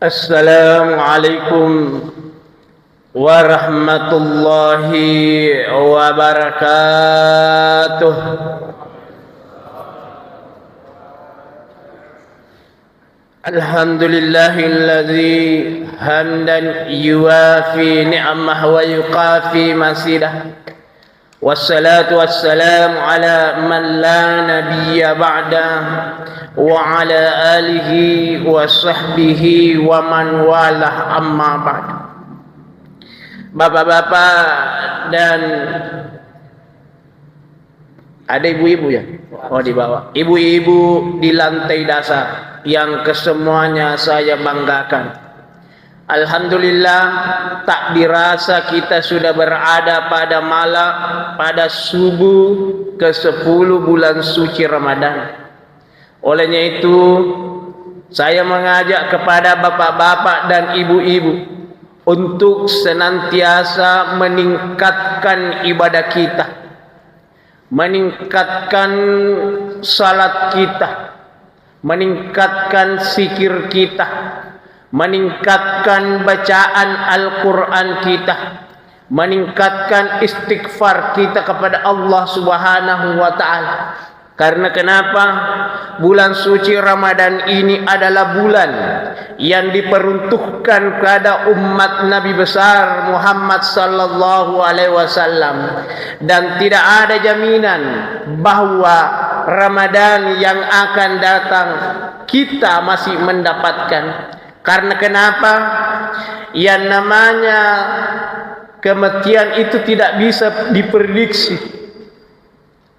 Assalamualaikum warahmatullahi wabarakatuh. Alhamdulillahilladzi hamdan yuwafi ni'amah wa yuqafi masidah. Wassalatu wassalamu ala man la nabiyya ba'da wa ala alihi wa sahbihi wa man walah, amma ba'd. Bapak-bapak dan ada ibu-ibu ya? Oh, di bawah. Ibu-ibu di lantai dasar yang kesemuanya saya banggakan. Alhamdulillah, tak dirasa kita sudah berada pada subuh ke-10 bulan suci Ramadan. Olehnya itu, saya mengajak kepada bapak-bapak dan ibu-ibu untuk senantiasa meningkatkan ibadah kita, meningkatkan salat kita, meningkatkan zikir kita, meningkatkan bacaan Al-Quran kita, meningkatkan istighfar kita kepada Allah Subhanahu wa ta'ala. Karena kenapa? Bulan suci Ramadan ini adalah bulan yang diperuntukkan kepada umat Nabi besar Muhammad sallallahu alaihi wasallam, dan tidak ada jaminan bahwa Ramadan yang akan datang kita masih mendapatkan. Karena kenapa? Yang namanya kematian itu tidak bisa diprediksi.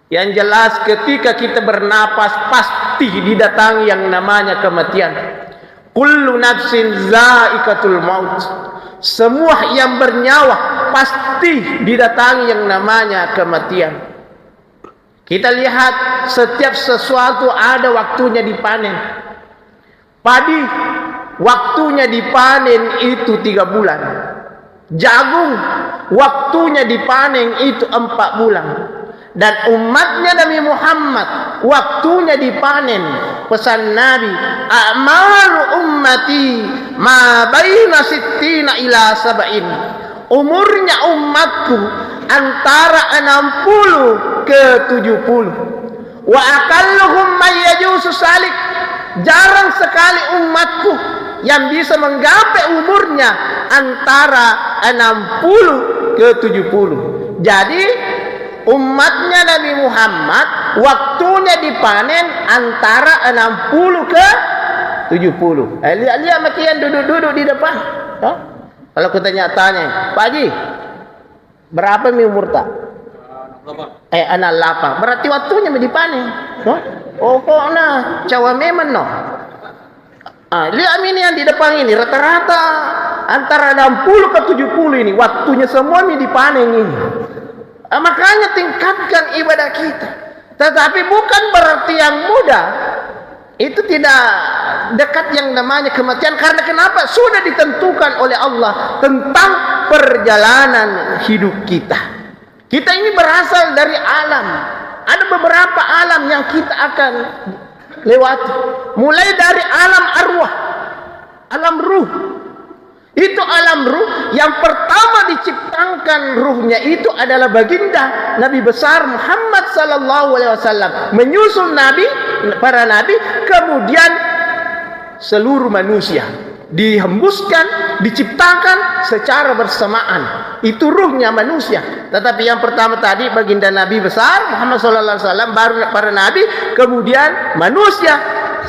Yang jelas ketika kita bernapas pasti didatangi yang namanya kematian. Kullu nafsin za'iqatul maut. Semua yang bernyawa pasti didatangi yang namanya kematian. Kita lihat setiap sesuatu ada waktunya dipanen. Padi waktunya dipanen itu 3 bulan. Jagung waktunya dipanen itu 4 bulan. Dan umatnya Nabi Muhammad waktunya dipanen. Pesan Nabi, a'malu ummati ma baina sittina ila sab'in. Umurnya umatku antara 60 ke 70. Wa aqalluhum may yajusu salik. Jarang sekali umatku yang bisa menggapai umurnya antara 60 ke 70. Jadi umatnya Nabi Muhammad waktunya dipanen antara 60 ke 70. Lihat makian duduk-duduk di depan. Kalau kita tanya, Pak Haji, berapa umur tak? Anak 8. Berarti waktunya dipanen. Oh, kok nah, cawa memang no. Lihat ini yang di depan ini rata-rata antara 60 ke 70 ini waktunya semua ini dipanen ini. Makanya tingkatkan ibadah kita. Tetapi bukan berarti yang muda itu tidak dekat yang namanya kematian. Karena kenapa? Sudah ditentukan oleh Allah tentang perjalanan hidup kita. Kita ini berasal dari alam. Ada beberapa alam yang kita akan lewati. Mulai dari alam arwah, alam ruh. Itu alam ruh yang pertama diciptakan ruhnya itu adalah baginda Nabi besar Muhammad sallallahu alaihi wasallam, menyusul nabi, para nabi, kemudian seluruh manusia dihembuskan, diciptakan secara bersamaan. Itu ruhnya manusia. Tetapi yang pertama tadi baginda Nabi besar Muhammad sallallahu alaihi wasallam, baru para nabi, kemudian manusia,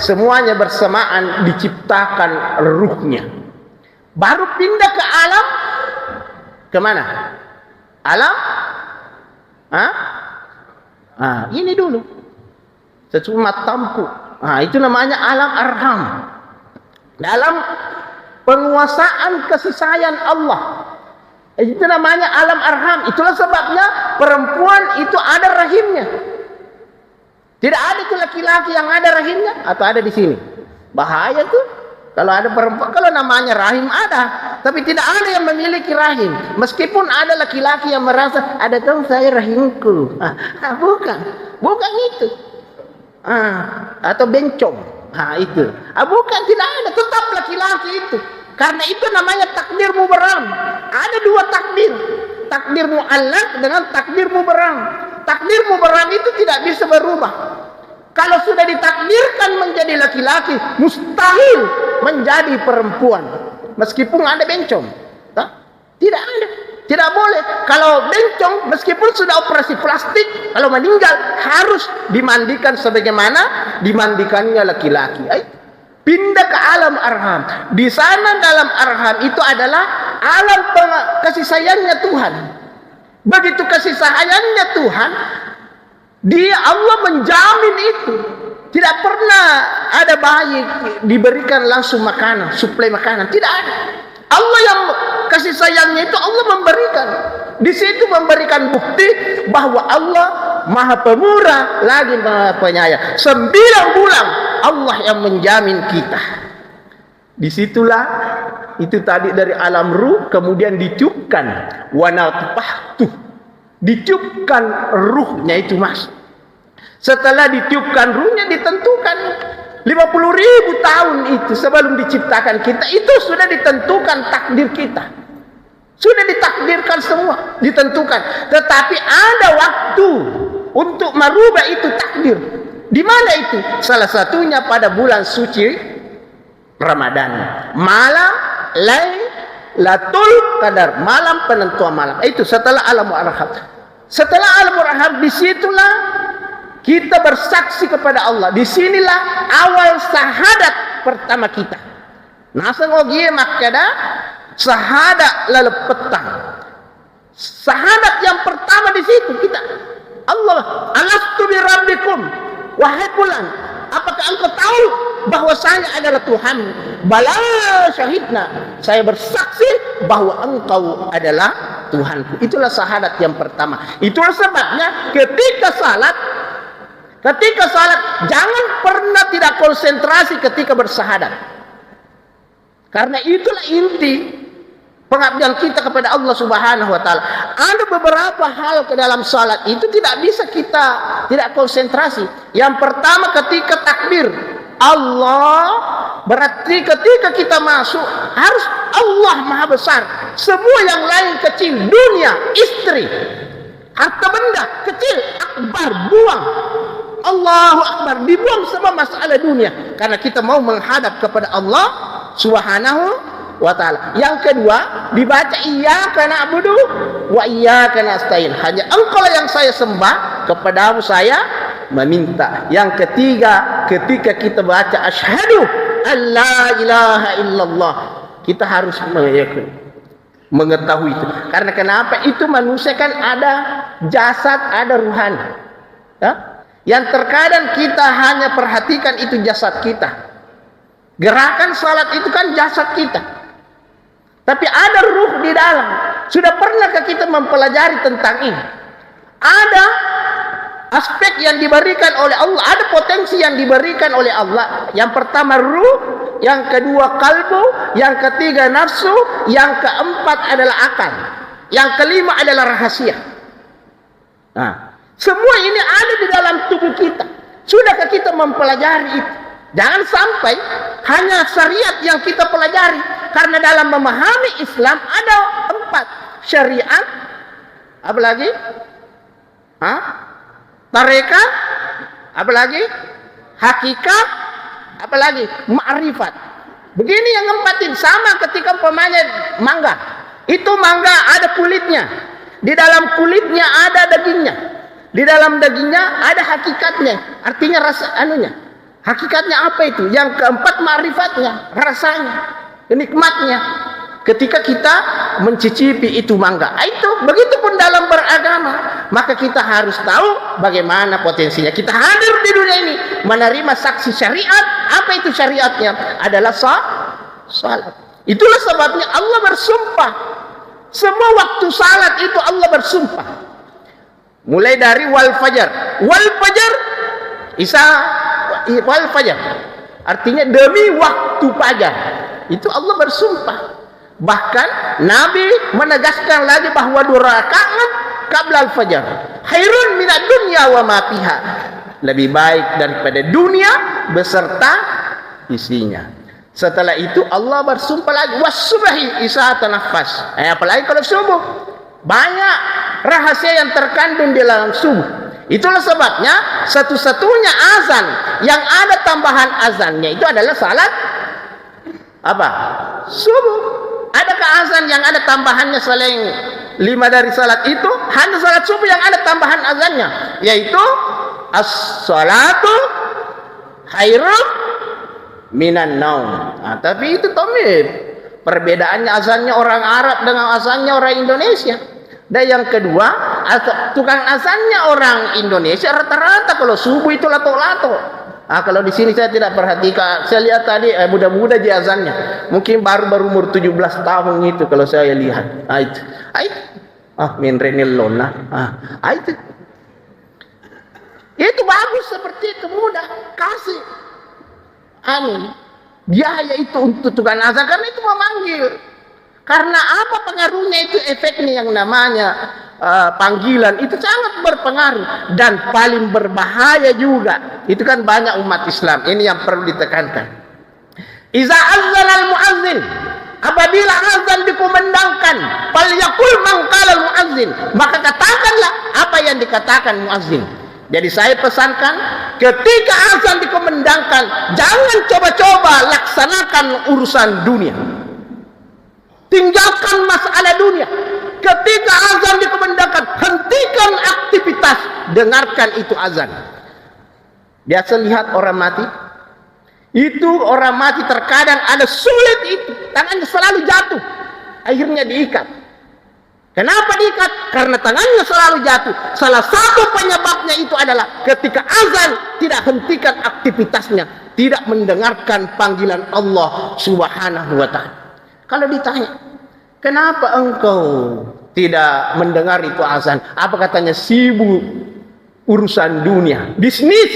semuanya bersamaan diciptakan ruhnya. Baru pindah ke alam, kemana? Alam? Ini dulu. Secuma tampu. Itu namanya alam arham. Dalam penguasaan kasih sayang Allah. Itu namanya alam arham. Itulah sebabnya perempuan itu ada rahimnya. Tidak ada itu laki-laki yang ada rahimnya, atau ada di sini. Bahaya tuh. Kalau ada perempuan, kalau namanya rahim ada, tapi tidak ada yang memiliki rahim. Meskipun ada laki-laki yang merasa ada dong saya rahimku. Bukan itu. Atau bencong. Itu. Bukan, tidak ada. Tetap laki-laki laki-laki itu. Karena itu namanya takdir mubarram. Ada dua takdir. Takdir mu'allaq dengan takdir mubarram. Takdir mubarram itu tidak bisa berubah. Kalau sudah ditakdirkan menjadi laki-laki, mustahil menjadi perempuan. Meskipun ada bencong. Tidak ada. Tidak boleh. Kalau bencong, meskipun sudah operasi plastik, kalau meninggal harus dimandikan sebagaimana dimandikannya laki-laki. Pindah ke alam arham. Di sana dalam arham itu adalah alam kasih sayangnya Tuhan. Begitu kasih sayangnya Tuhan, Dia Allah menjamin itu. Tidak pernah ada bayi diberikan langsung makanan, suplai makanan. Tidak ada. Allah yang kasih sayangnya itu Allah memberikan. Di situ memberikan bukti bahwa Allah Maha Pemurah lagi Maha Penyayang. 9 bulan Allah yang menjamin kita. Disitulah itu tadi dari alam ruh kemudian ditiupkan wanatfahtu. Ditiupkan ruhnya itu masuk. Setelah ditiupkan ruhnya ditentukan 50.000 tahun itu sebelum diciptakan kita, itu sudah ditentukan takdir kita. Sudah ditakdirkan semua, ditentukan. Tetapi ada waktu untuk merubah itu takdir. Di mana itu? Salah satunya pada bulan suci Ramadan. Malam Lailatul Qadar, malam penentuan malam. Itu setelah alam arham. Setelah alam arham, disitulah kita bersaksi kepada Allah. Disinilah awal syahadat pertama kita. Nasa ngogie makada syahadat lalu petang. Syahadat yang pertama di situ kita. Allah, alastu bi rabbikum. Wahai fulan, apakah engkau tahu bahwa saya adalah Tuhan? Bala syahidna. Saya bersaksi bahwa engkau adalah Tuhanku. Itulah syahadat yang pertama. Itulah sebabnya ketika salat jangan pernah tidak konsentrasi ketika bersyahadat. Karena itulah inti pengabdian kita kepada Allah Subhanahu wa taala. Ada beberapa hal ke dalam salat itu tidak bisa kita tidak konsentrasi. Yang pertama ketika takbir Allah, berarti ketika kita masuk harus Allah Maha Besar. Semua yang lain kecil, dunia, istri, harta benda kecil, akbar, buang. Allahu Akbar, dibuang semua masalah dunia karena kita mau menghadap kepada Allah Subhanahu wa taala. Yang kedua, dibaca iyyaka na'budu wa iyyaka nasta'in. Hanya engkau yang saya sembah, kepadamu saya meminta. Yang ketiga, ketika kita baca asyhadu alla ilaha illallah, kita harus mengetahui itu. Karena kenapa? Itu manusia kan ada jasad, ada ruhani. Ya? Yang terkadang kita hanya perhatikan itu jasad kita. Gerakan salat itu kan jasad kita. Tapi ada ruh di dalam. Sudah pernahkah kita mempelajari tentang ini? Ada aspek yang diberikan oleh Allah. Ada potensi yang diberikan oleh Allah. Yang pertama ruh. Yang kedua kalbu. Yang ketiga nafsu. Yang keempat adalah akal. Yang kelima adalah rahasia. Nah, semua ini ada di dalam tubuh kita. Sudahkah kita mempelajari itu? Jangan sampai hanya syariat yang kita pelajari. Karena dalam memahami Islam ada 4. Syariat. Apa lagi? Tarekat. Apa lagi? Hakikat. Apa lagi? Ma'rifat. Begini yang 4 ini. Sama ketika umpamanya mangga. Itu mangga ada kulitnya. Di dalam kulitnya ada dagingnya. Di dalam dagingnya ada hakikatnya. Artinya rasa anunya. Hakikatnya apa itu? Yang keempat ma'rifatnya, rasanya, nikmatnya. Ketika kita mencicipi itu mangga, itu begitupun dalam beragama. Maka kita harus tahu bagaimana potensinya. Kita hadir di dunia ini menerima saksi syariat. Apa itu syariatnya? Adalah salat. Itulah sebabnya Allah bersumpah. Semua waktu salat itu Allah bersumpah. Mulai dari wal fajar. Wal fajar wal fajar. Artinya demi waktu fajar. Itu Allah bersumpah. Bahkan Nabi menegaskan lagi bahwa 2 rakaat qabla al-fajar khairun minad dunya wa ma fiha. Lebih baik daripada dunia beserta isinya. Setelah itu Allah bersumpah lagi, was-subhi isa tanaffas. Apalagi kalau subuh, banyak rahasia yang terkandung di dalam subuh. Itulah sebabnya satu-satunya azan yang ada tambahan azannya itu adalah salat apa? Subuh. Adakah azan yang ada tambahannya selain 5 dari salat itu? Hanya salat subuh yang ada tambahan azannya, yaitu as-salatu khairun minan naum. Tapi itu tomir. Perbedaannya azannya orang Arab dengan azannya orang Indonesia. Dan yang kedua, tukang azannya orang Indonesia rata-rata kalau subuh itu lato-lato. Kalau di sini saya tidak perhatikan. Saya lihat tadi muda-muda di azannya. Mungkin baru umur 17 tahun itu kalau saya lihat. Itu. Min renil lona. Itu. Itu bagus seperti itu, mudah. Kasih biaya itu untuk tukang azan karena itu memanggil. Karena apa pengaruhnya itu, efeknya yang namanya panggilan itu sangat berpengaruh dan paling berbahaya juga. Itu kan banyak umat Islam ini yang perlu ditekankan. Iza azan al muazzin, apabila azan dikumandangkan, falyaqul man qala al muazzin, maka katakanlah apa yang dikatakan muazzin. Jadi saya pesankan, ketika azan dikumandangkan, jangan coba-coba laksanakan urusan dunia. Tinggalkan masalah dunia. Ketika azan dikumandangkan, hentikan aktivitas, dengarkan itu azan. Biasa lihat orang mati. Itu orang mati terkadang ada sulit itu, tangannya selalu jatuh. Akhirnya diikat. Kenapa diikat? Karena tangannya selalu jatuh. Salah satu penyebabnya itu adalah ketika azan tidak hentikan aktivitasnya, tidak mendengarkan panggilan Allah Subhanahu wa ta'ala. Kalau ditanya, kenapa engkau tidak mendengar itu azan? Apa katanya? Sibuk urusan dunia, bisnis,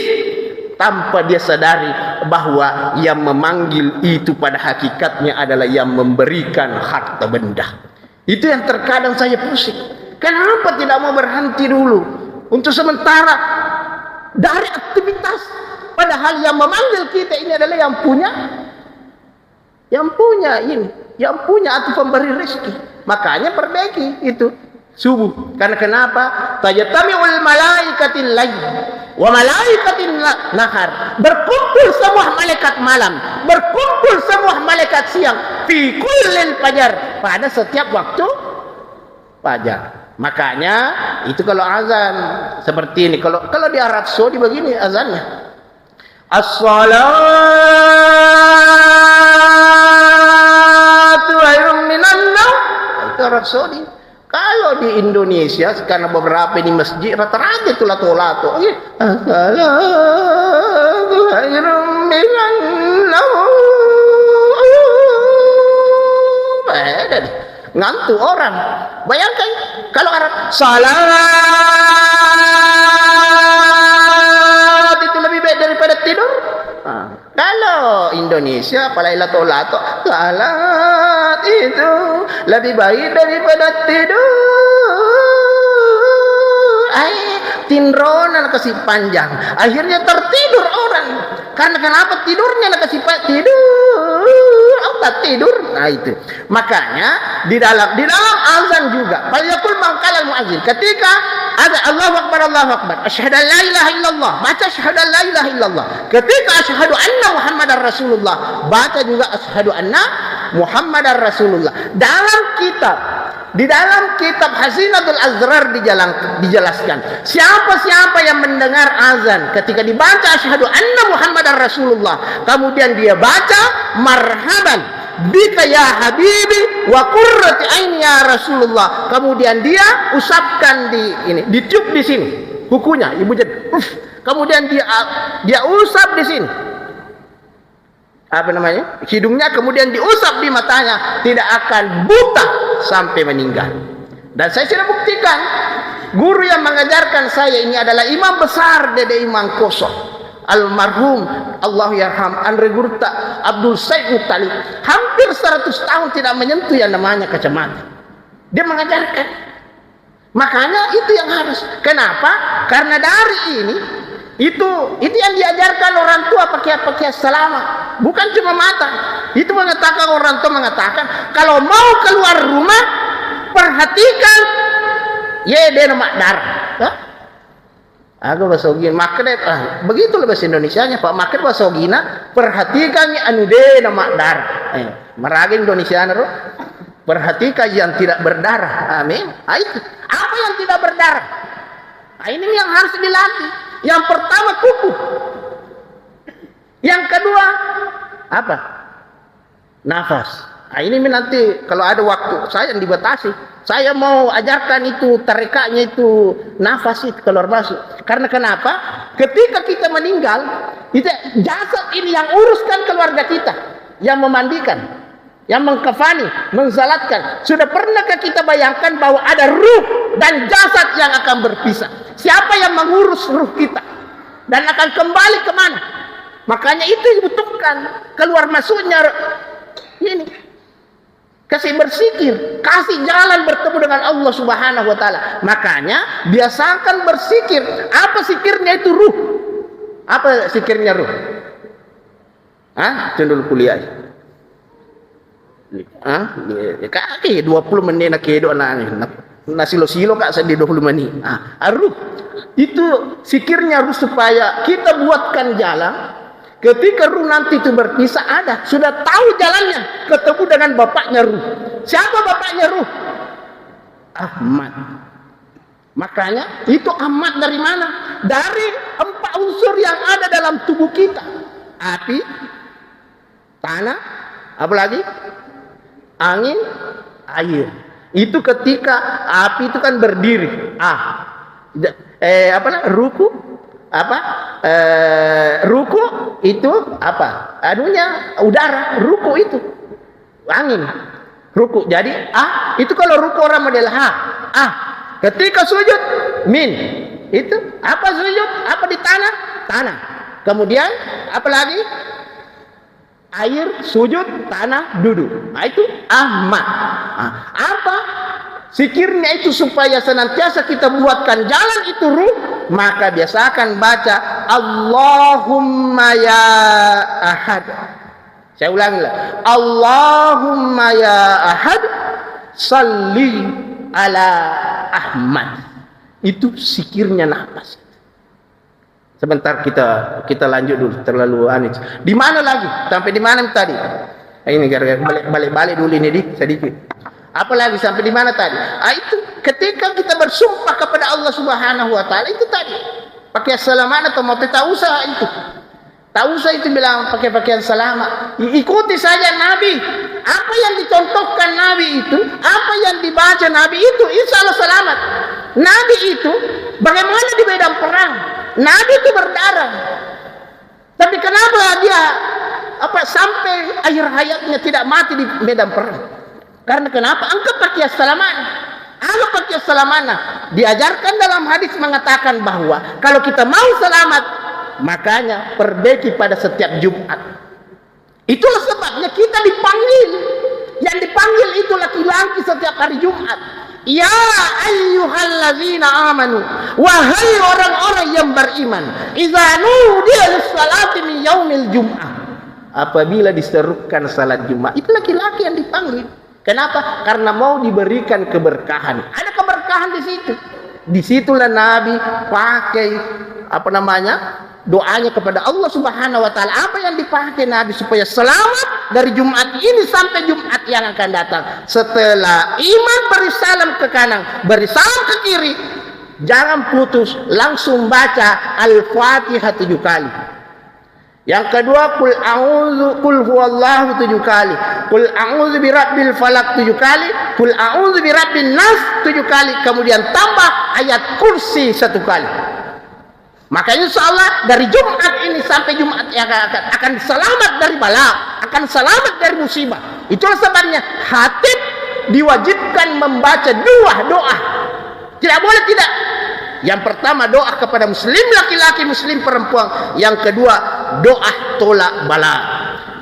tanpa dia sadari bahwa yang memanggil itu pada hakikatnya adalah yang memberikan harta benda. Itu yang terkadang saya pusing. Kenapa tidak mau berhenti dulu untuk sementara dari aktivitas, padahal yang memanggil kita ini adalah yang punya ini, yang punya atau pemberi rezeki. Makanya perbaiki itu subuh. Karena kenapa? Tajtami'ul malaikatil lail wa malaikatin nahar. Berkumpul semua malaikat malam, berkumpul semua malaikat siang, fi kullil fajar, pada setiap waktu fajar. Makanya itu kalau azan seperti ini, kalau di Arab Saudi begini azannya, as-salatu khairun minan naum. Itu Arab Saudi. Kalau di Indonesia, karena beberapa di masjid rata-rata itu lato-lato. As-salatu khairun minan naum. Ngantuk orang. Bayangkan kalau Arab salat itu lebih baik daripada tidur. Kalau Indonesia apalagi lato-lato, salat itu lebih baik daripada tidur. Tindronan kasih panjang, akhirnya tertidur orang. Karena kenapa? Tidurnya kasih tidur, obat tidur. Nah itu. Makanya di dalam azan juga, falyaqul man qala al-muazzin, ketika ada Allahu akbar, asyhadu an la ilaha illallah, baca asyhadu an la ilaha illallah. Ketika asyhadu anna Muhammadar Rasulullah, baca juga asyhadu anna Muhammadar Rasulullah. Di dalam kitab Hasinatul Azrar dijelaskan, siapa yang mendengar azan ketika dibaca asyhadu anna Muhammadar Rasulullah, kemudian dia baca marhaban bika ya habibi wa qurrati aini ya Rasulullah, kemudian dia usapkan ditiup di sini kukunya, ibu jadi kemudian dia usap di sini hidungnya, kemudian diusap di matanya, tidak akan buta sampai meninggal. Dan saya sudah buktikan, guru yang mengajarkan saya ini adalah imam besar Dede Imam Koso, almarhum Allah yarham Andre Gurta Abdul Said Muttalib, hampir 100 tahun tidak menyentuh yang namanya kacamata. Dia mengajarkan. Makanya itu yang harus. Kenapa? Karena dari ini Itu yang diajarkan orang tua pakai selamat, bukan cuma mata. Itu mengatakan orang tua mengatakan kalau mau keluar rumah perhatikan dia nama darah. Aku bahasa Ogina makanya begitulah bahasa Indonesianya Pak maket bahasa Ogina perhatikan anu de nama darah. Meragi Indonesia ro perhatikan yang tidak berdarah. Amin. Itu apa yang tidak berdarah? Ini yang harus dilatih. Yang pertama kuku. Yang kedua apa? Nafas. Ini nanti kalau ada waktu saya yang dibatasi. Saya mau ajarkan itu tarekaknya itu nafas itu keluar masuk. Karena kenapa? Ketika kita meninggal, jasad ini yang uruskan keluarga kita, yang memandikan, yang mengkafani, mensalatkan. Sudah pernahkah kita bayangkan bahwa ada ruh dan jasad yang akan berpisah? Siapa yang mengurus ruh kita dan akan kembali kemana? Makanya itu dibutuhkan keluar masuknya ini. Kasih berzikir, kasih jalan bertemu dengan Allah Subhanahu wa taala. Makanya biasakan berzikir. Apa zikirnya itu ruh? Apa zikirnya ruh? Cendol kuliah. Kaki 20 menit nak kedo nasi silo kak sedih 20 menit. Ruh. Itu zikirnya ruh supaya kita buatkan jalan. Ketika ruh nanti itu berpisah ada, sudah tahu jalannya, ketemu dengan bapaknya ruh. Siapa bapaknya ruh? Ahmad. Makanya itu Ahmad dari mana? Dari 4 unsur yang ada dalam tubuh kita. Api, tanah, apa lagi? Angin, air. Itu ketika api itu kan berdiri. Ruku. Ruku itu apa? Anunya udara, ruku itu angin. Ruku. Jadi itu kalau ruku orang model ketika sujud min. Itu apa sujud? Apa di tanah? Tanah. Kemudian apa lagi? Air, sujud, tanah, duduk. Itu Ahmad. Apa? Zikirnya itu supaya senantiasa kita buatkan jalan itu ruh, maka biasakan baca Allahumma ya ahad. Saya ulangi lah. Allahumma ya ahad salli ala Ahmad. Itu zikirnya nafas. Sebentar kita lanjut dulu, terlalu aneh. Di mana lagi? Sampai di mana tadi? Ini gara-gara balik dulu ini sedikit. Apalagi sampai di mana tadi? Itu ketika kita bersumpah kepada Allah Subhanahu wa taala itu tadi. Pakai selamat atau mau tak usah itu. Tak usah itu bilang pakai pakaian selamat. Ikuti saja Nabi. Apa yang dicontohkan Nabi itu, apa yang dibaca Nabi itu, insya Allah selamat. Nabi itu bagaimana di medan perang? Nabi itu berdarah. Tapi kenapa dia sampai akhir hayatnya tidak mati di medan perang? Karena kenapa? Angkat pakai salamana. Angkat pakai salamana. Diajarkan dalam hadis mengatakan bahwa kalau kita mau selamat, makanya perbaiki pada setiap Jumat. Itulah sebabnya kita dipanggil. Yang dipanggil itu laki-laki setiap hari Jumat. Ya ayyuhallazina amanu, wahai orang-orang yang beriman, idza nudiya lis-salati min yaumil jum'ah. Apabila diserukan salat Jumat, itu laki-laki yang dipanggil. Kenapa? Karena mau diberikan keberkahan. Ada keberkahan di situ. Disitulah Nabi pakai doanya kepada Allah Subhanahu wa taala. Apa yang dipakai Nabi supaya selamat dari Jumat ini sampai Jumat yang akan datang. Setelah iman beri salam ke kanan, beri salam ke kiri, jangan putus, langsung baca Al-Fatihah 7 kali. Yang kedua, qul huwallahu 7 kali, qul a'udzu birabbil falaq 7 kali, qul a'udzu birabbin nas 7 kali, kemudian tambah ayat kursi 1 kali. Maka insyaallah dari Jumat ini sampai Jumat yang akan selamat dari bala, akan selamat dari musibah. Itulah sebabnya khatib diwajibkan membaca 2 doa. Tidak boleh tidak. Yang pertama doa kepada muslim laki-laki, muslim perempuan. Yang kedua doa tolak bala.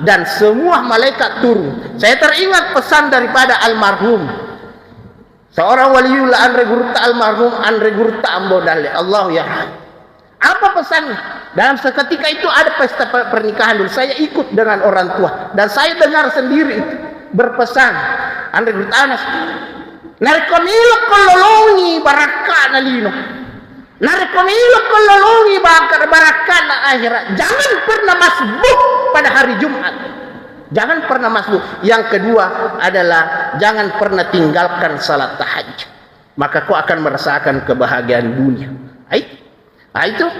Dan semua malaikat turun. Saya teringat pesan daripada almarhum seorang waliullah Andre Gurta almarhum Andre Gurta Ambodale. Allah ya. Apa pesannya? Dalam seketika itu ada pesta pernikahan dulu. Saya ikut dengan orang tua dan saya dengar sendiri itu berpesan. Andre Gutanas, narekomilo kololongi barakana lino. Narekomilo kololongi barakana akhirat. Jangan pernah masbuk pada hari Jumat. Jangan pernah masbuk. Yang kedua adalah jangan pernah tinggalkan salat tahajud. Maka kau akan merasakan kebahagiaan dunia. Itu.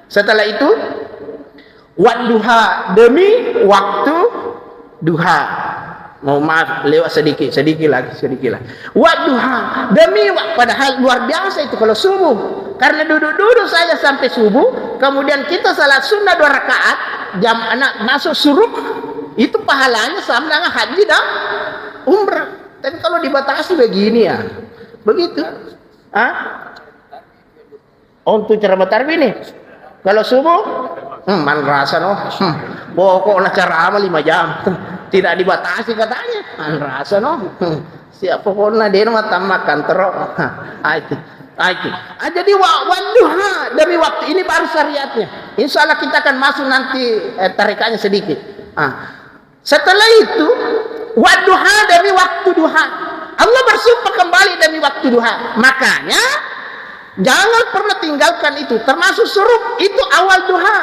Setelah itu, wadduha, demi waktu duha. Maaf, lewat sedikit lagi. Wadduha, demi padahal luar biasa itu kalau subuh. Karena duduk-duduk saja sampai subuh, kemudian kita salat sunnah 2 rakaat, jam anak masuk suruk, itu pahalanya sama dengan haji dan umrah. Tapi kalau dibatasi begini ya, begitu. Untuk ceramah tarbi nih, kalau subuh, man rasa pokoknya ceramah 5 jam, tidak dibatasi katanya, man rasa siap pokoknya dia mata makan terus. Itu. Jadi wadduha demi waktu ini baru syariatnya. Insya Allah kita akan masuk nanti tarikannya sedikit. Setelah itu, wadduha demi waktu duha. Allah bersumpah kembali demi waktu duha. Makanya jangan pernah tinggalkan itu, termasuk suruk itu awal duha.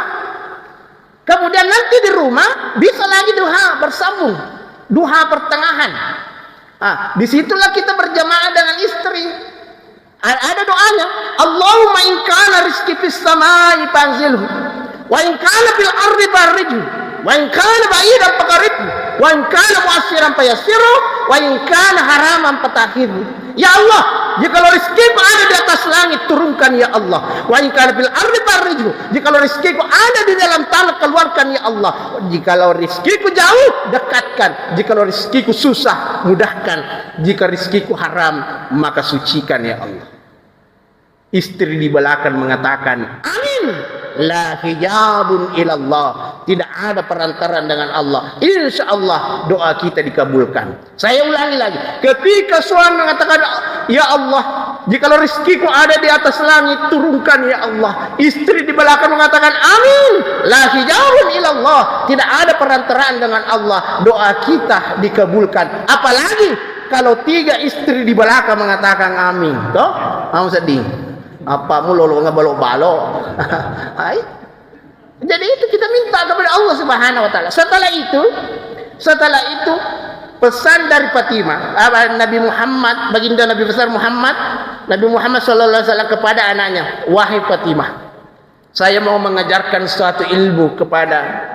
Kemudian nanti di rumah bisa lagi duha bersambung, duha pertengahan. Disitulah kita berjamaah dengan istri. Ada doanya, Allahumma in kana rizqi fis samai fanzilhu, wa in kana fil ardi barijhu, wa in kana ba'idan faqaribhu, wa in kana mu'assiran fayassiru, wa in kana haraman fatahhirhu. Ya Allah, jikalau rizkiku ada di atas langit, turunkan ya Allah. Wa in kana fil ardi barijhu, jikalau rizkiku ada di dalam tanah, keluarkan ya Allah. Jikalau rizkiku jauh, dekatkan. Jikalau rizkiku susah, mudahkan. Jika rizkiku haram, maka sucikan ya Allah. Istri di belakang mengatakan, amin. La hijabun ilallah, tidak ada perantaran dengan Allah. Insya Allah doa kita dikabulkan. Saya ulangi lagi, ketika suami mengatakan ya Allah, jikalau rizkiku ada di atas langit, turunkan ya Allah. Istri di belakang mengatakan amin. La hijabun ilallah, tidak ada perantaran dengan Allah, doa kita dikabulkan. Apalagi kalau 3 istri di belakang mengatakan amin, toh kamu sedih. Apa mulu nggak balok-balok. Jadi itu kita minta kepada Allah Subhanahu wa taala. Setelah itu pesan dari Fatimah, Nabi Muhammad, baginda Nabi besar Muhammad, Nabi Muhammad sallallahu alaihi wasallam kepada anaknya, wahai Fatimah, saya mau mengajarkan suatu ilmu kepada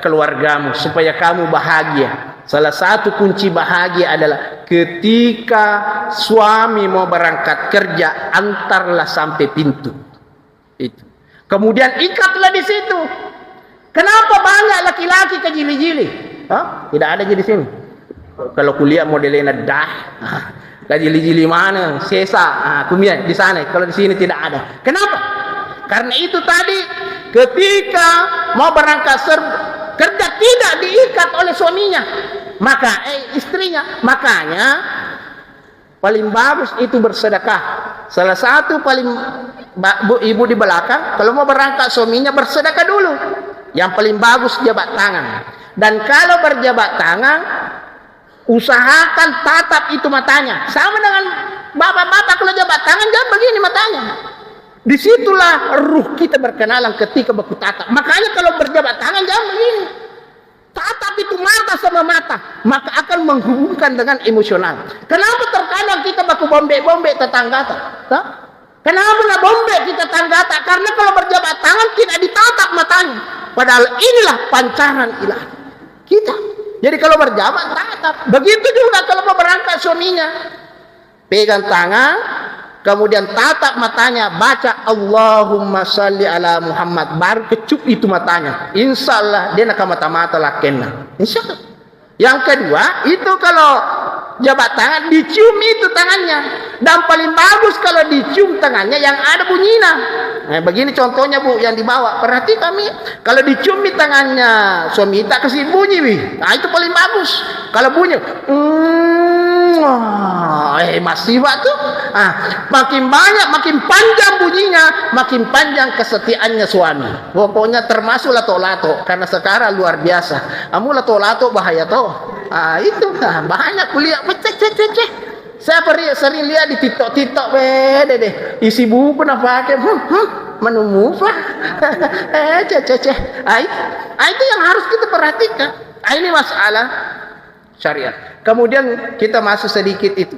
keluargamu supaya kamu bahagia. Salah satu kunci bahagia adalah ketika suami mau berangkat kerja, antarlah sampai pintu. Itu. Kemudian ikatlah di situ. Kenapa banyak laki-laki kejili-jili? Tidak ada di sini. Kalau kuliah modelnya dah. Kejili-jili mana? Sesa. Kuliah di sana. Kalau di sini tidak ada. Kenapa? Karena itu tadi ketika mau berangkat kerja tidak diikat oleh suaminya, maka istrinya. Makanya paling bagus itu bersedekah. Salah satu paling ibu di belakang kalau mau berangkat suaminya bersedekah dulu. Yang paling bagus jabat tangan. Dan kalau berjabat tangan, usahakan tatap itu matanya. Sama dengan bapak-bapak kalau jabat tangan jangan begini matanya. Disitulah ruh kita berkenalan ketika baku tatap. Makanya kalau berjabat tangan jangan begini. Tatap itu mata sama mata, maka akan menghubungkan dengan emosional. Kenapa terkadang kita baku bombe tetangga? Kenapa nak bombe kita tetangga? Karena kalau berjabat tangan tidak ditatap matanya. Padahal inilah pancaran ilahi kita. Jadi kalau berjabat tatap. Begitu juga kalau mau berangkat suaminya, pegang tangan. Kemudian tatap matanya, baca Allahumma salli ala Muhammad, baru kecup itu matanya. Insya Allah dia nak mata-mata lakenna. Insya Allah. Yang kedua itu kalau jabat tangan dicium itu tangannya. Dan paling bagus kalau dicium tangannya yang ada bunyinya. Begini contohnya Bu yang dibawa. Perhati kami kalau dicium di tangannya suami tak kasih bunyi, itu paling bagus. Kalau bunyi masih tuh. Makin banyak, makin panjang bunyinya, makin panjang kesetiaannya suami. Pokoknya termasuk lato-lato, karena sekarang luar biasa. Kamu lato-lato bahaya toh. Itu banyak kuliah. Saya sering lihat di TikTok deh. Isi buku pernah pakai. Menemu pak. Itu yang harus kita perhatikan. Ini masalah syariat. Kemudian kita masuk sedikit itu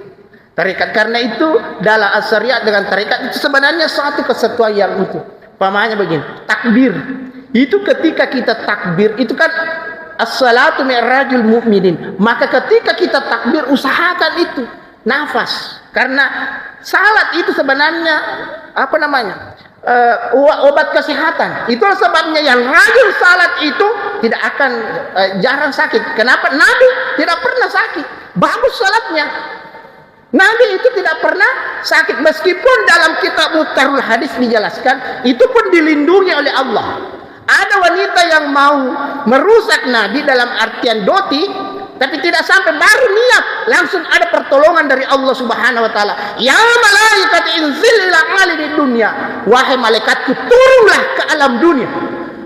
tarekat, karena itu dalam syariat dengan tarekat itu sebenarnya satu kesatuan yang utuh. Pamanya begini, takbir itu ketika kita takbir itu kan as-salatu mi'rajul mu'minin, maka ketika kita takbir usahakan itu nafas, karena salat itu sebenarnya obat kesehatan. Itulah sebabnya yang rajin salat itu tidak akan jarang sakit. Kenapa? Nabi tidak pernah sakit. Bagus salatnya. Nabi itu tidak pernah sakit, meskipun dalam kitab Mutarul Hadis dijelaskan itu pun dilindungi oleh Allah. Ada wanita yang mau merusak Nabi dalam artian doti, tapi tidak sampai baru niat, langsung ada pertolongan dari Allah Subhanahu wa taala. Ya malaikat inzil ila ali di dunia. Wahai malaikatku, turunlah ke alam dunia.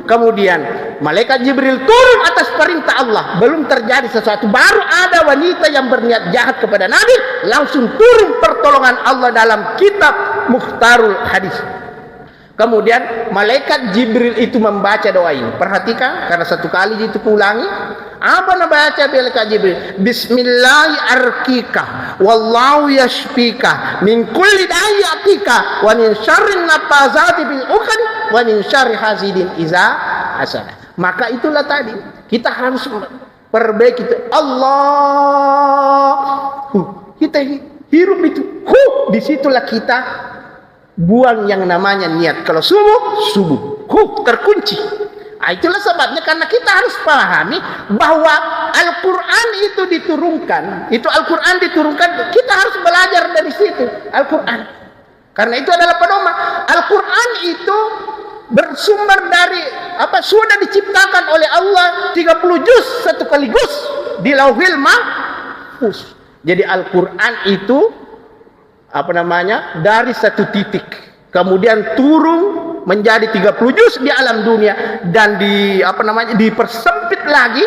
Kemudian malaikat Jibril turun atas perintah Allah. Belum terjadi sesuatu, baru ada wanita yang berniat jahat kepada Nabi, langsung turun pertolongan Allah dalam kitab Mukhtarul Hadis. Kemudian malaikat Jibril itu membaca doa ini. Perhatikan, karena satu kali itu ulangi. Apa nabaca malaikat Jibril? Bismillahirrahmanirrahim. Wallahu yashfika min kulli da'iyatika wa min syarrin nafazati bil uqad wa min syarri hasidin iza hasad. Maka itulah tadi kita harus perbaiki itu. Allah. Kita hirup itu. Disitulah kita buang yang namanya niat. Kalau subuh terkunci. Itulah sebabnya, karena kita harus pahami bahwa Al-Quran itu diturunkan. Al-Quran diturunkan, kita harus belajar dari situ Al-Quran. Karena itu adalah pedoman. Al-Quran itu bersumber dari sudah diciptakan oleh Allah 30 juz satu sekaligus di Lauhil Mahfuz. Jadi Al-Quran itu dari satu titik, kemudian turun menjadi 30 juz di alam dunia, dan dipersempit lagi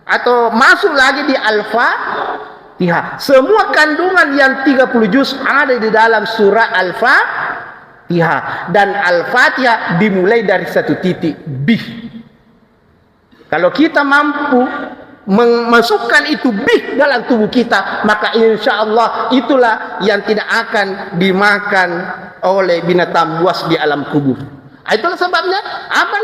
atau masuk lagi di Al-Fatihah. Semua kandungan yang 30 juz ada di dalam surah Al-Fatihah, dan Al-Fatihah dimulai dari satu titik bih. Kalau kita mampu memasukkan itu bih dalam tubuh kita, maka insya Allah itulah yang tidak akan dimakan oleh binatang buas di alam kubur. Itulah sebabnya apa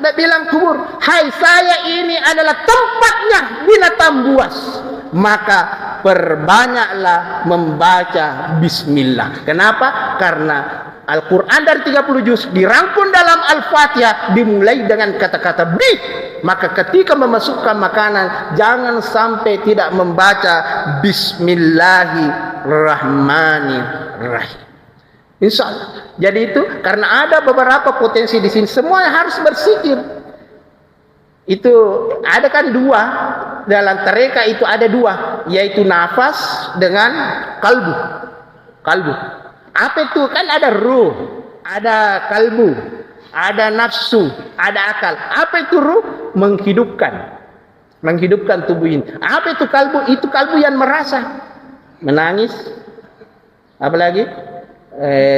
nak bilang kubur? Hai, saya ini adalah tempatnya binatang buas. Maka perbanyaklah membaca bismillah. Kenapa? Karena Al-Quran dari 30 juz dirangkum dalam Al-Fatihah dimulai dengan kata-kata bih. Maka ketika memasukkan makanan, jangan sampai tidak membaca Bismillahirrahmanirrahim. Insya Allah. Jadi itu karena ada beberapa potensi di sini, semuanya harus bersikir. Itu ada kan dua dalam tarekat, itu ada dua, yaitu nafas dengan kalbu. Apa itu? Kan ada ruh, ada kalbu, ada nafsu, ada akal. Apa itu ruh? Menghidupkan tubuh ini. Apa itu kalbu? Itu kalbu yang merasa, menangis, apalagi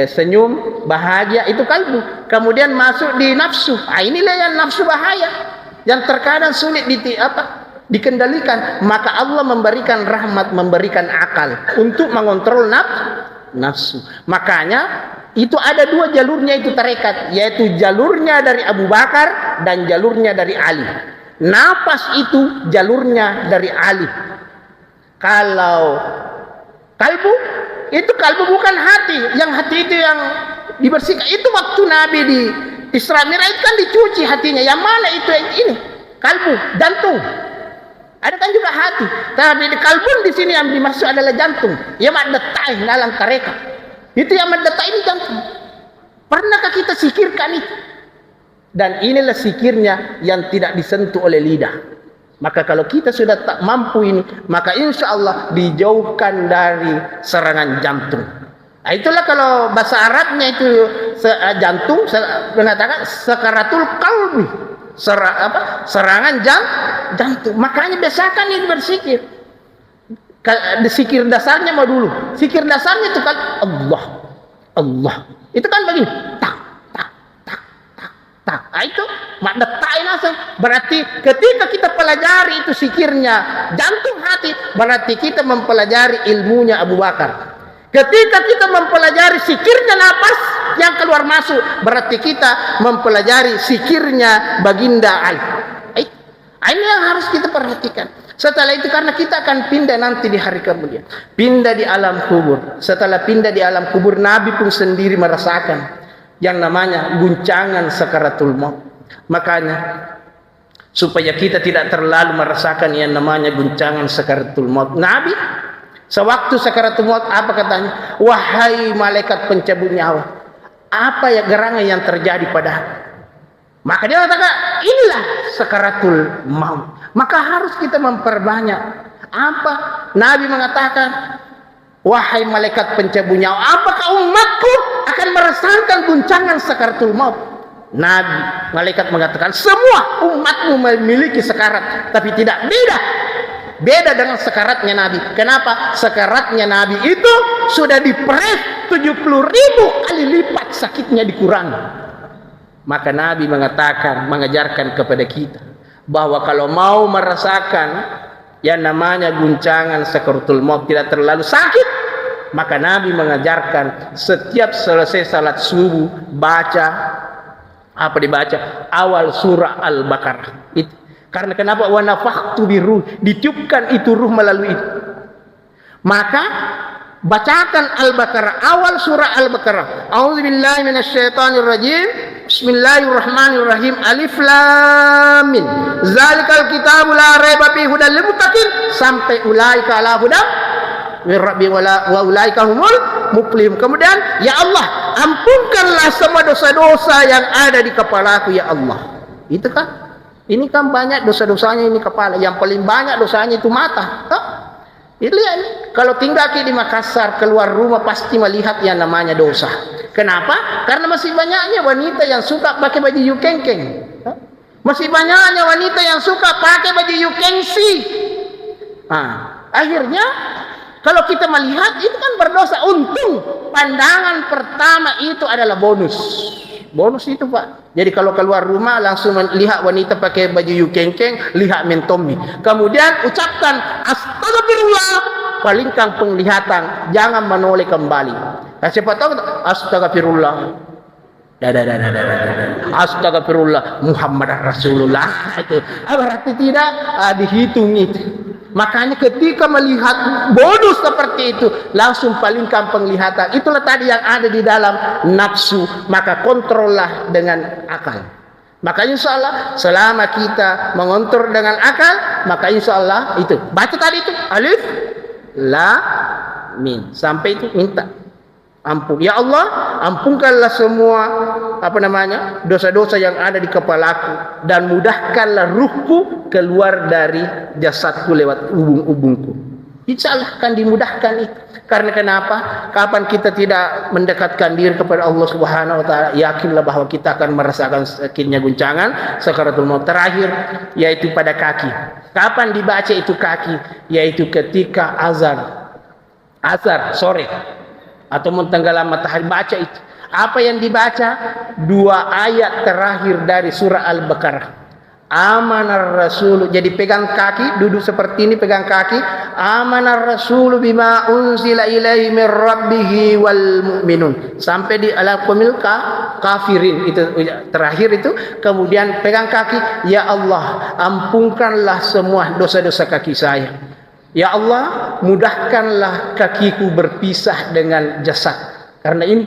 senyum, bahagia, itu kalbu. Kemudian masuk di nafsu. Inilah yang nafsu bahaya, yang terkadang sulit dikendalikan. Maka Allah memberikan rahmat, memberikan akal untuk mengontrol nafsu. Makanya itu ada dua jalurnya itu tarekat, yaitu jalurnya dari Abu Bakar dan jalurnya dari Ali. Nafas itu jalurnya dari Ali. Kalau kalbu, itu kalbu bukan hati. Yang hati itu yang dibersihkan. Itu waktu Nabi di Isra Mi'raj kan dicuci hatinya. Yang mana itu? Ini kalbu, jantung. Ada kan juga hati. Tapi di kalbun di sini yang dimaksud adalah jantung. Yang mendetai dalam tarekat. Itu yang mendetai ini jantung. Pernahkah kita sikirkan itu? Dan inilah sikirnya yang tidak disentuh oleh lidah. Maka kalau kita sudah tak mampu ini, maka insya Allah dijauhkan dari serangan jantung. Nah, itulah kalau bahasa Arabnya itu jantung mengatakan sakaratul qalbi, serangan jantung. Makanya biasakan ini berzikir. Zikir dasarnya mau dulu. Zikir dasarnya itu kan Allah. Itu kan begini. Tak. Nah, itu detain langsung. Berarti ketika kita pelajari itu zikirnya jantung hati, berarti kita mempelajari ilmunya Abu Bakar. Ketika kita mempelajari zikirnya napas yang keluar masuk, berarti kita mempelajari zikirnya baginda Ali. Ini yang harus kita perhatikan. Setelah itu karena kita akan pindah nanti di hari kemudian, pindah di alam kubur. Setelah pindah di alam kubur, Nabi pun sendiri merasakan yang namanya guncangan sakaratul maut. Makanya supaya kita tidak terlalu merasakan yang namanya guncangan sakaratul maut, Nabi sewaktu sakaratul maut apa katanya? Wahai malaikat pencabut nyawa, apa ya gerangan yang terjadi padaku? Maka dia katakan, inilah sakaratul maut. Maka harus kita memperbanyak. Apa? Nabi mengatakan, wahai malaikat pencabut nyawa, apakah umatku akan merasakan guncangan sakaratul maut? Nabi, malaikat mengatakan, semua umatmu memiliki sekarat, tapi tidak beda dengan sekaratnya Nabi. Kenapa? Sekaratnya Nabi itu sudah diperes 70.000 kali lipat sakitnya dikurangi. Maka Nabi mengajarkan kepada kita bahwa kalau mau merasakan yang namanya guncangan sakaratul maut tidak terlalu sakit, maka Nabi mengajarkan setiap selesai salat subuh dibaca awal surah Al-Baqarah. Itu karena kenapa? Wa nafakhtu biruh, ditiupkan itu ruh melalui itu. Maka bacakan Al-Baqarah, awal surah Al-Baqarah. A'udzubillahi minasyaitonir rajim. Bismillahirrahmanirrahim. Alif lam mim. Zalikal kitabu la raiba fihi hudal lil muttaqin sampai ulaika ala hudan min rabbihim wa ulaika humul muflihun. Kemudian, ya Allah, ampunkanlah semua dosa-dosa yang ada di kepalaku ya Allah. Itu kan? Ini kan banyak dosa-dosanya ini kepala. Yang paling banyak dosanya itu mata. Lihat, kalau tinggal di Makassar, keluar rumah pasti melihat yang namanya dosa. Kenapa? Karena masih banyaknya wanita yang suka pakai baju yukengkeng. Masih banyaknya wanita yang suka pakai baju yukengsi. Akhirnya, kalau kita melihat itu kan berdosa. Untung pandangan pertama itu adalah bonus. Bonus itu Pak. Jadi kalau keluar rumah langsung lihat wanita pakai baju yukengkeng, lihat mentomi. Kemudian ucapkan astagfirullah, palingkan penglihatan, jangan menoleh kembali. Siapa tahu astagfirullah. Astagfirullah Muhammad Rasulullah. Itu berarti tidak dihitung itu. Makanya ketika melihat bonus seperti itu, langsung palingkan penglihatan. Itulah tadi yang ada di dalam nafsu. Maka kontrollah dengan akal. Maka insya Allah selama kita mengontrol dengan akal, maka insya Allah itu. Baca tadi itu alif, la, min. Sampai itu minta ampun. Ya Allah, ampunkanlah semua dosa-dosa yang ada di kepalaku dan mudahkanlah ruhku keluar dari jasadku lewat ubung-ubungku. Insya Allah akan dimudahkan itu. Karena kenapa? Kapan kita tidak mendekatkan diri kepada Allah Subhanahu wa taala, yakinlah bahwa kita akan merasakan sakitnya guncangan sakaratul maut terakhir, yaitu pada kaki. Kapan dibaca itu kaki? Yaitu ketika azan sore atau tenggelam matahari, baca itu. Apa yang dibaca? 2 ayat terakhir dari surah Al-Baqarah. Amanar Rasulu, jadi pegang kaki, duduk seperti ini pegang kaki. Amanar Rasulu bima unzila ilaihi min rabbihi wal mu'minun. Sampai di al-qamil kafirin itu terakhir itu. Kemudian pegang kaki, ya Allah, ampunkanlah semua dosa-dosa kaki saya. Ya Allah, mudahkanlah kakiku berpisah dengan jasad. Karena ini,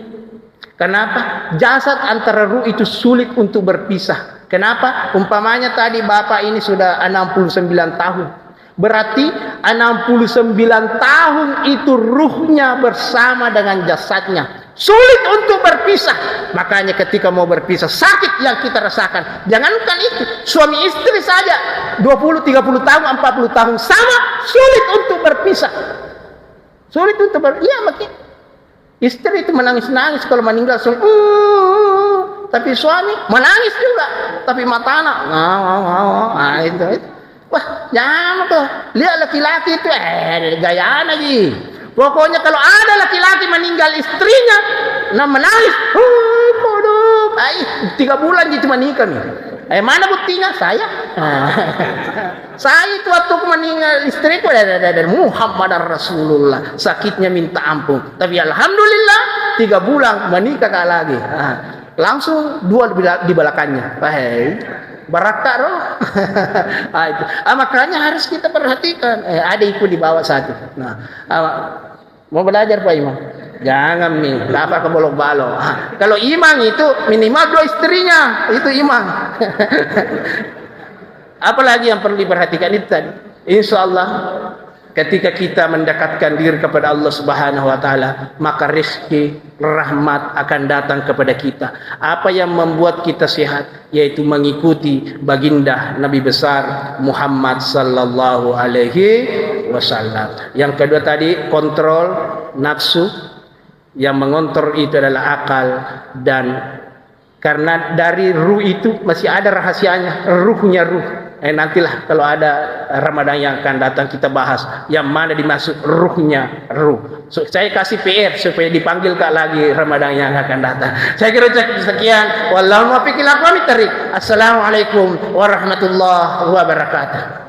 kenapa? Jasad antara ruh itu sulit untuk berpisah. Kenapa? Umpamanya tadi bapak ini sudah 69 tahun. Berarti 69 tahun itu ruhnya bersama dengan jasadnya. Sulit untuk berpisah. Makanya ketika mau berpisah, sakit yang kita rasakan. Jangankan itu, suami istri saja 20, 30 tahun, 40 tahun sama, sulit untuk berpisah. Sulit untuk iya, makin istri itu menangis-nangis kalau meninggal suami. Tapi suami menangis juga, tapi mata anak itu. Wah, jangan tuh. Lihat laki-laki itu gayaan lagi. Pokoknya kalau ada laki-laki meninggal istrinya, menangis, kodok, 3 bulan gitu menikah nih. Mana buktinya? Saya. Saya itu waktu meninggal istriku dari Muhammad Rasulullah, sakitnya minta ampun. Tapi alhamdulillah 3 bulan menikah lagi. Langsung 2 di belakangnya. Baraka roh. Makanya harus kita perhatikan. Ada ikut di bawah satu. Nah, mau belajar Pak Imam? Jangan apa ke bolok-balok. Kalau imam itu minimal 2 istrinya, itu imam. Apalagi yang perlu diperhatikan itu tadi. Insyaallah ketika kita mendekatkan diri kepada Allah Subhanahu wa taala, maka rezeki, rahmat akan datang kepada kita. Apa yang membuat kita sehat yaitu mengikuti baginda Nabi besar Muhammad sallallahu alaihi wasallam. Yang kedua tadi kontrol nafsu, yang mengontrol itu adalah akal, dan karena dari ruh itu masih ada rahasianya, ruhnya ruh. Nantilah kalau ada Ramadan yang akan datang kita bahas yang mana dimaksud ruhnya ruh. Saya kasih PR supaya dipanggil Kak lagi Ramadan yang akan datang. Saya kira sekian. Wallahu muwaffiq ila aqwamit thariq. Assalamualaikum warahmatullahi wabarakatuh.